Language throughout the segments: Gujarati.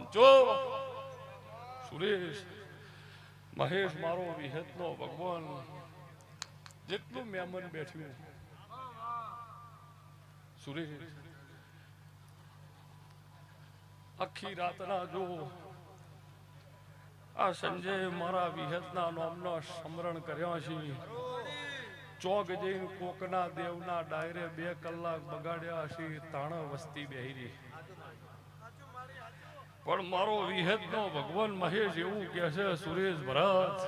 જો સુરેશ મહેશ મારો વિહતનો ભગવાન જેટલું મહેમાન બેઠ્યું સુરેશ આખી રાતના જો આ સંજય મારા વિહતના નામનો સ્મરણ કર્યા છે ચોક જઈને કોકના દેવના ડાયરે 2 કલાક બગાડ્યા છે તાણ વસ્તી બેહી પણ મારો વિહતનો ભગવાન મહેશ એવું કહે છે સુરેશ ભરત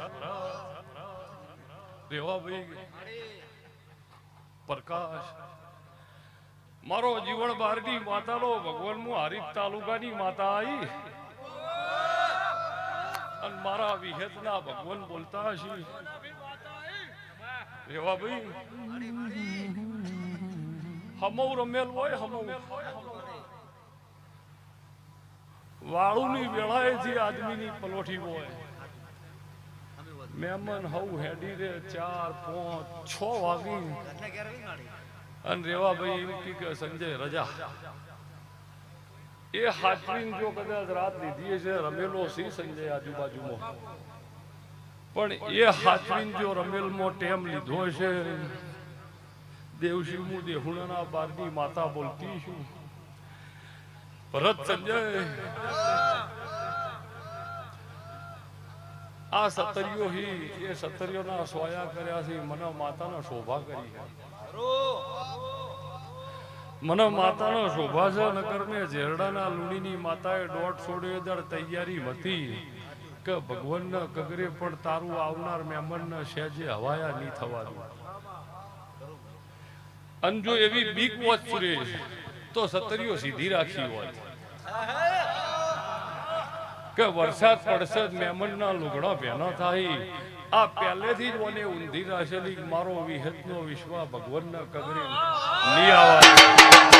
રેવાભાઈ પ્રકાશ મારો જીવન બારની માતાનો ભગવાન હું હરીફ તાલુકાની માતા આવી અને મારા વિહતના ભગવાન બોલતા છે રેવાભાઈ હમો રમેલ હોય હમો વાળુની વેળાએથી આદમીની પલોઠી હોય મહેમાન હવ હેડી રે 4, 5, 6 વાગી અને રેવાભાઈ એમ કે સંજય રજા એ હાચવીને જો કદાચ રાત લીધી છે રમેલો સી સંજય આજુબાજુમાં પણ એ હાચવીને જો રમેલમાં ટેમ લીધો છે દેવશિવ હું દેહુણાના બારની માતા બોલતી છું ભરત સંજય આ સતરીઓ હી એ સતરીઓના સોયા કર્યા છે મને માતાનો શોભા કરી મને માતાનો શોભા છે નકર મેં ઝેરડાના લુણીની માતાએ 150 તૈયારી હતી કે ભગવાનના કગરે પણ તારું આવનાર મહેમાનના સહેજે હવાયા નહીં થવા દો અને જો એવી બીક વોચ સુરેશ તો સતરીઓ સીધી રાખી હોત કે વરસાદ પડશે મહેમાનના લુગડા ભેના થાય આ પહેલેથી જ મને ઊંધી રાખેલી મારો વિહતનો વિશ્વાસ ભગવાનના કગરે નહીં આવવા